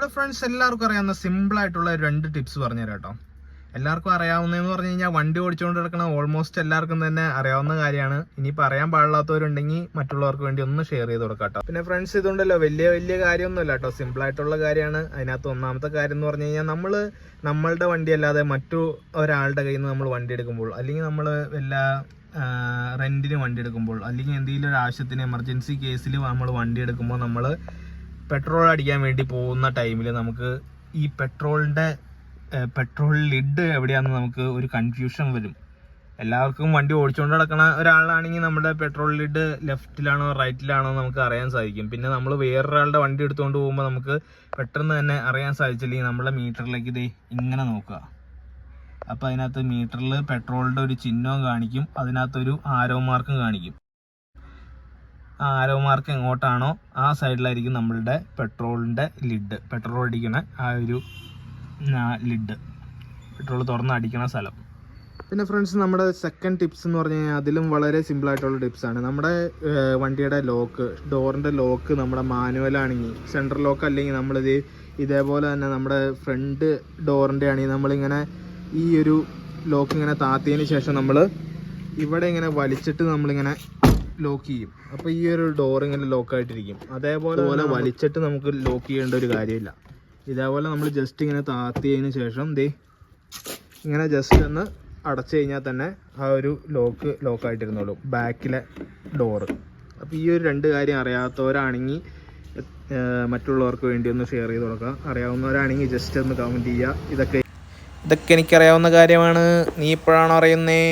Hello friends, എല്ലാവർക്കും അറിയാവുന്ന സിമ്പിളായിട്ടുള്ള 2 ടിപ്സ് പറഞ്ഞുതരാം കേട്ടോ. എല്ലാവർക്കും അറിയാവുന്നതെന്ന് പറഞ്ഞു കഴിഞ്ഞാൽ വണ്ടി ഓടിച്ചുകൊണ്ട് കിടക്കണ ഓൾമോസ്റ്റ് എല്ലാവർക്കും തന്നെ അറിയാവുന്ന കാര്യമാണ്. ഇനി പറയാൻ പാടില്ലാത്തവരുണ്ടെങ്കിൽ മറ്റുള്ളവർക്ക് വേണ്ടി ഒന്ന് ഷെയർ ചെയ്ത് കൊടുക്കാം കേട്ടോ. പിന്നെ ഫ്രണ്ട്സ്, ഇതുണ്ടല്ലോ വലിയ കാര്യമൊന്നുമില്ല കേട്ടോ, സിമ്പിളായിട്ടുള്ള കാര്യമാണ്. അതിനകത്ത് ഒന്നാമത്തെ കാര്യം എന്ന് പറഞ്ഞു കഴിഞ്ഞാൽ നമ്മളുടെ വണ്ടി അല്ലാതെ മറ്റു ഒരാളുടെ കയ്യിൽ നിന്ന് നമ്മൾ വണ്ടി എടുക്കുമ്പോൾ, അല്ലെങ്കിൽ നമ്മൾ എല്ലാ റെന്റിന് വണ്ടി എടുക്കുമ്പോൾ, അല്ലെങ്കിൽ എന്തെങ്കിലും ഒരു ആവശ്യത്തിന് എമർജൻസി കേസിൽ നമ്മൾ വണ്ടി എടുക്കുമ്പോൾ നമ്മൾ പെട്രോൾ അടിക്കാൻ വേണ്ടി പോകുന്ന ടൈമിൽ നമുക്ക് ഈ പെട്രോൾ ലിഡ് എവിടെയാണെന്ന് നമുക്ക് ഒരു കൺഫ്യൂഷൻ വരും. എല്ലാവർക്കും വണ്ടി ഓടിച്ചുകൊണ്ട് നടക്കണ ഒരാളാണെങ്കിൽ നമ്മുടെ പെട്രോൾ ലിഡ് ലെഫ്റ്റിലാണോ റൈറ്റിലാണോ നമുക്ക് അറിയാൻ സാധിക്കും. പിന്നെ നമ്മൾ വേറൊരാളുടെ വണ്ടി എടുത്തുകൊണ്ട് പോകുമ്പോൾ നമുക്ക് പെട്ടെന്ന് തന്നെ അറിയാൻ സാധിച്ചില്ലെങ്കിൽ നമ്മളെ മീറ്ററിലേക്ക് ഇത് ഇങ്ങനെ നോക്കുക. അപ്പോൾ അതിനകത്ത് മീറ്ററിൽ പെട്രോളിൻ്റെ ഒരു ചിഹ്നവും കാണിക്കും, അതിനകത്തൊരു ആരോ മാർക്കും കാണിക്കും. ആ ആരോ മാർക്ക് എങ്ങോട്ടാണോ ആ സൈഡിലായിരിക്കും നമ്മളുടെ പെട്രോളിൻ്റെ ലിഡ്, പെട്രോൾ അടിക്കണ ആ ഒരു ലിഡ്, പെട്രോൾ തുറന്ന് അടിക്കണ സ്ഥലം. പിന്നെ ഫ്രണ്ട്സ്, നമ്മുടെ സെക്കൻഡ് ടിപ്സ് എന്ന് പറഞ്ഞു കഴിഞ്ഞാൽ അതിലും വളരെ സിമ്പിളായിട്ടുള്ള ടിപ്സാണ്. നമ്മുടെ വണ്ടിയുടെ ലോക്ക്, ഡോറിൻ്റെ ലോക്ക് നമ്മുടെ മാനുവലാണെങ്കിൽ, സെൻട്രൽ ലോക്ക് അല്ലെങ്കിൽ നമ്മളിത് ഇതേപോലെ തന്നെ നമ്മുടെ ഫ്രണ്ട് ഡോറിൻ്റെ ആണെങ്കിൽ നമ്മളിങ്ങനെ ഈ ഒരു ലോക്ക് ഇങ്ങനെ താത്തിയതിന് ശേഷം നമ്മൾ ഇവിടെ ഇങ്ങനെ വലിച്ചിട്ട് നമ്മളിങ്ങനെ ലോക്ക് ചെയ്യും. അപ്പോൾ ഈ ഒരു ഡോർ ഇങ്ങനെ ലോക്കായിട്ടിരിക്കും. അതേപോലെ വലിച്ചിട്ട് നമുക്ക് ലോക്ക് ചെയ്യേണ്ട ഒരു കാര്യമില്ല. ഇതേപോലെ നമ്മൾ ജസ്റ്റ് ഇങ്ങനെ താത്തിയതിന് ശേഷം ഇങ്ങനെ ജസ്റ്റ് ഒന്ന് അടച്ചു കഴിഞ്ഞാൽ തന്നെ ആ ഒരു ലോക്കായിട്ടിരുന്നോളും ബാക്കിലെ ഡോറ്. അപ്പോൾ ഈ ഒരു 2 കാര്യം അറിയാത്തവരാണെങ്കിൽ മറ്റുള്ളവർക്ക് വേണ്ടി ഒന്ന് ഷെയർ ചെയ്ത് കൊടുക്കുക. അറിയാവുന്നവരാണെങ്കിൽ ജസ്റ്റ് ഒന്ന് കമൻറ്റ് ചെയ്യുക. ഇതൊക്കെ എനിക്കറിയാവുന്ന കാര്യമാണ്, നീ ഇപ്പോഴാണോ അറിയുന്നേ?